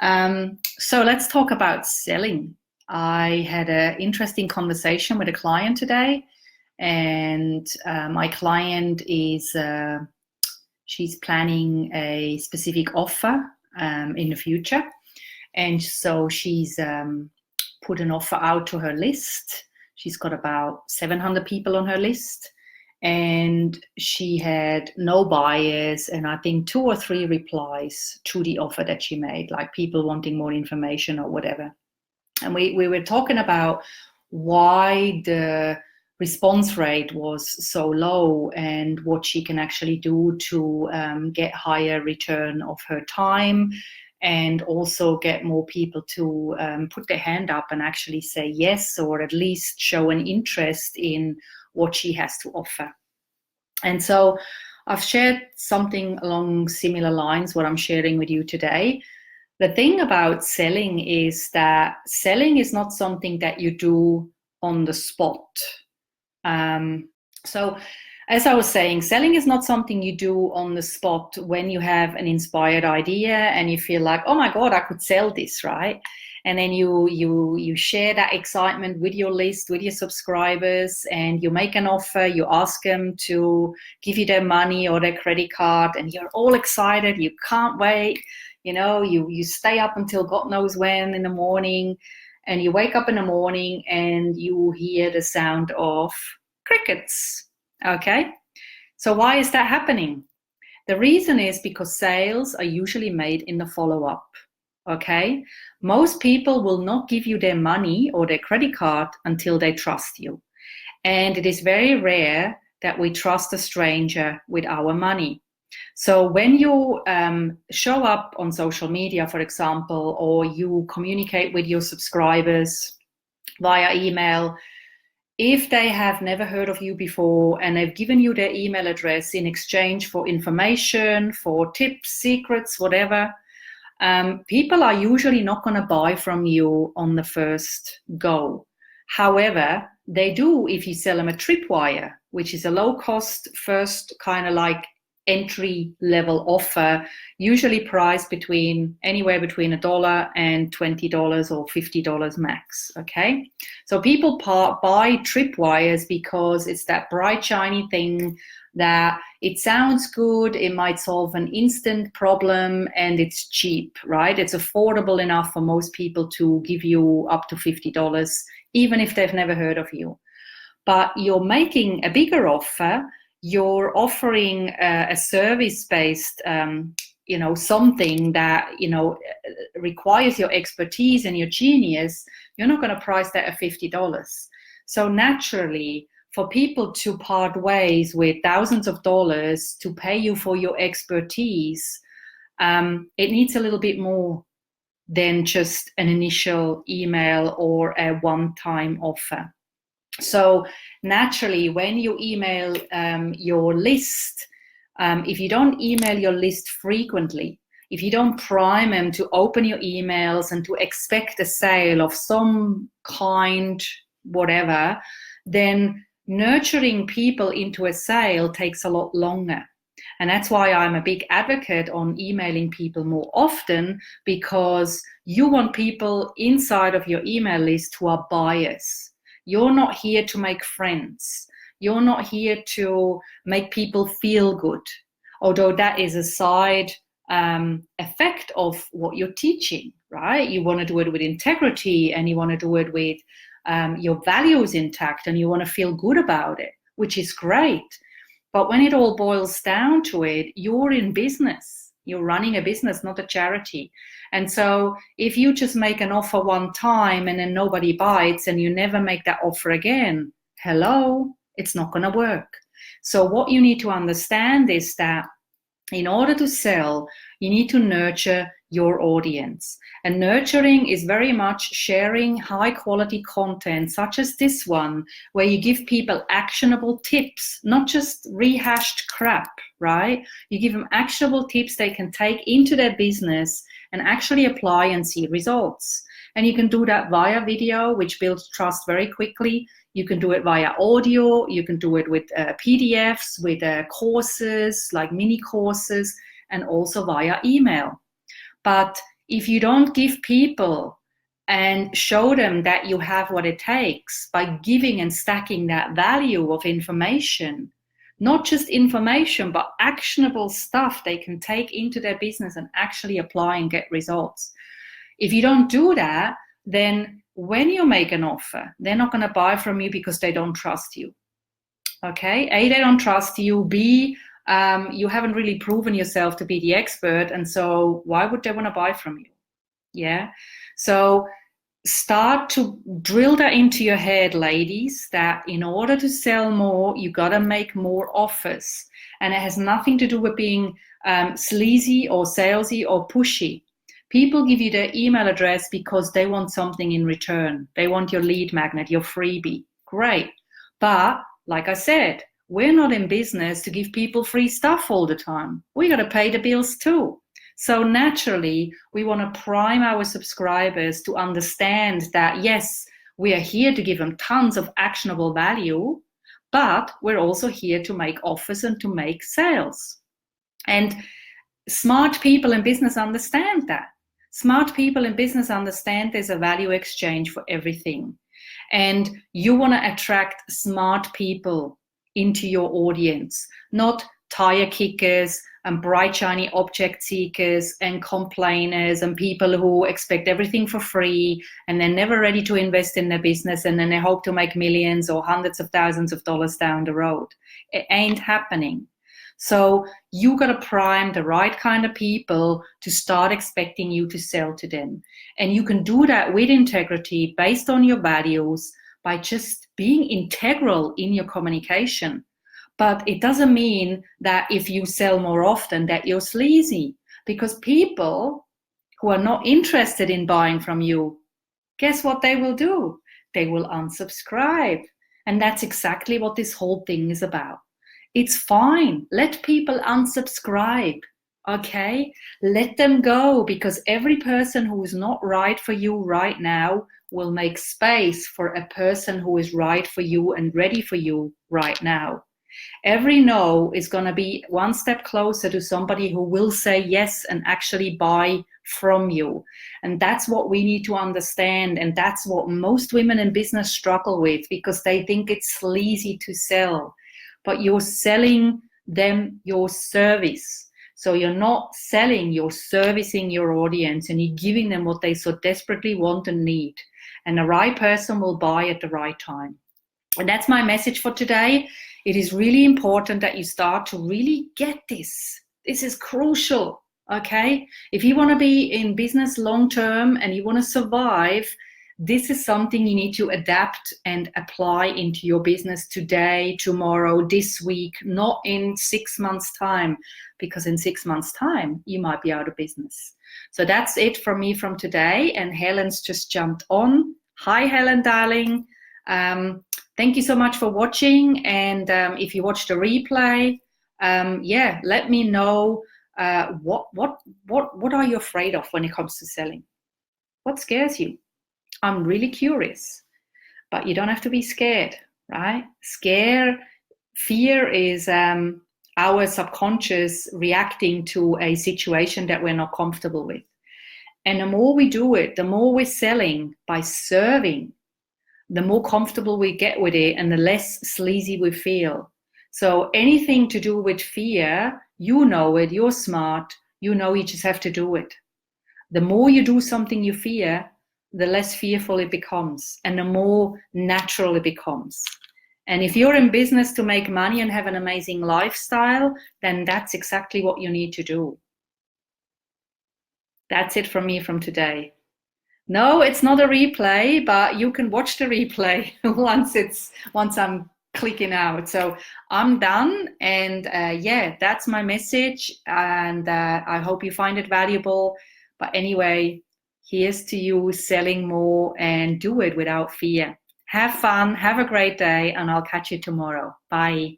So let's talk about selling. I had an interesting conversation with a client today, and my client is she's planning a specific offer in the future, and so she's put an offer out to her list. She's got about 700 people on her list, and she had no buyers, and I think 2 or 3 replies to the offer that she made, like people wanting more information or whatever. And we were talking about why the response rate was so low and what she can actually do to get higher return of her time, and also get more people to put their hand up and actually say yes, or at least show an interest in what she has to offer. And so I've shared something along similar lines, what I'm sharing with you today. The thing about selling is that selling is not something that you do on the spot. So as I was saying, selling is not something you do on the spot when you have an inspired idea and you feel like, oh my God, I could sell this, right? And then you share that excitement with your list, with your subscribers, and you make an offer, you ask them to give you their money or their credit card, and you're all excited, you can't wait, you stay up until God knows when in the morning, and you wake up in the morning and you hear the sound of crickets, okay? So why is that happening? The reason is because sales are usually made in the follow-up. Okay, most people will not give you their money or their credit card until they trust you. And it is very rare that we trust a stranger with our money. So when you show up on social media, for example, or you communicate with your subscribers via email, if they have never heard of you before and they've given you their email address in exchange for information, for tips, secrets, whatever, people are usually not going to buy from you on the first go. However, they do if you sell them a tripwire, which is a low-cost first kind of like entry-level offer, usually priced anywhere between $1 and $20 or $50 max. Okay, so people buy tripwires because it's that bright, shiny thing that it sounds good, it might solve an instant problem, and it's cheap, right? It's affordable enough for most people to give you up to $50, even if they've never heard of you. But you're making a bigger offer, you're offering a service-based, something that, requires your expertise and your genius. You're not going to price that at $50. So naturally, for people to part ways with thousands of dollars to pay you for your expertise, it needs a little bit more than just an initial email or a one-time offer. So naturally, when you email your list, if you don't email your list frequently, if you don't prime them to open your emails and to expect a sale of some kind, whatever, then nurturing people into a sale takes a lot longer. And that's why I'm a big advocate on emailing people more often, because you want people inside of your email list who are buyers. You're not here to make friends. You're not here to make people feel good, although that is a side effect of what you're teaching, right? You want to do it with integrity, and you want to do it with your values intact, and you want to feel good about it, which is great. But when it all boils down to it, you're in business. You're running a business, not a charity. And so if you just make an offer one time and then nobody bites and you never make that offer again, hello, it's not going to work. So what you need to understand is that in order to sell, you need to nurture your audience. And nurturing is very much sharing high quality content such as this one, where you give people actionable tips, not just rehashed crap, right? You give them actionable tips they can take into their business and actually apply and see results. And you can do that via video, which builds trust very quickly. You can do it via audio. You can do it with PDFs, with courses, like mini courses, and also via email. But if you don't give people and show them that you have what it takes by giving and stacking that value of information, not just information, but actionable stuff they can take into their business and actually apply and get results. If you don't do that, then when you make an offer, they're not going to buy from you because they don't trust you. Okay? A, they don't trust you. B, you haven't really proven yourself to be the expert. And so why would they want to buy from you? Yeah. So start to drill that into your head, ladies, that in order to sell more, you got to make more offers. And it has nothing to do with being sleazy or salesy or pushy. People give you their email address because they want something in return. They want your lead magnet, your freebie. Great. But like I said, we're not in business to give people free stuff all the time. We got to pay the bills too. So naturally, we want to prime our subscribers to understand that, yes, we are here to give them tons of actionable value, but we're also here to make offers and to make sales. And smart people in business understand that. Smart people in business understand there's a value exchange for everything. And you want to attract smart people into your audience, not tire kickers and bright, shiny object seekers and complainers and people who expect everything for free and they're never ready to invest in their business and then they hope to make millions or hundreds of thousands of dollars down the road. It ain't happening. So you got to prime the right kind of people to start expecting you to sell to them. And you can do that with integrity based on your values by just being integral in your communication. But it doesn't mean that if you sell more often that you're sleazy, because people who are not interested in buying from you, guess what they will do? They will unsubscribe. And that's exactly what this whole thing is about. It's fine. Let people unsubscribe, okay? Let them go, because every person who is not right for you right now will make space for a person who is right for you and ready for you right now. Every no is going to be one step closer to somebody who will say yes and actually buy from you. And that's what we need to understand. And that's what most women in business struggle with, because they think it's sleazy to sell. But you're selling them your service. So you're not selling, you're servicing your audience and you're giving them what they so desperately want and need. And the right person will buy at the right time. And that's my message for today. It is really important that you start to really get this. This is crucial, okay? If you want to be in business long term and you want to survive, this is something you need to adapt and apply into your business today, tomorrow, this week, not in 6 months' time, because in 6 months' time, you might be out of business. So that's it from me from today. And Helen's just jumped on. Hi, Helen, darling. Thank you so much for watching. And if you watch the replay, let me know what are you afraid of when it comes to selling? What scares you? I'm really curious, but you don't have to be scared, right? Fear is our subconscious reacting to a situation that we're not comfortable with. And the more we do it, the more we're selling by serving, the more comfortable we get with it and the less sleazy we feel. So anything to do with fear, you know it, you're smart, you know you just have to do it. The more you do something you fear, the less fearful it becomes and the more natural it becomes. And if you're in business to make money and have an amazing lifestyle, then that's exactly what you need to do. That's it from me from today. No, it's not a replay, but you can watch the replay once I'm clicking out. So I'm done, and that's my message, and I hope you find it valuable. But anyway, here's to you selling more and do it without fear. Have fun, have a great day, and I'll catch you tomorrow. Bye.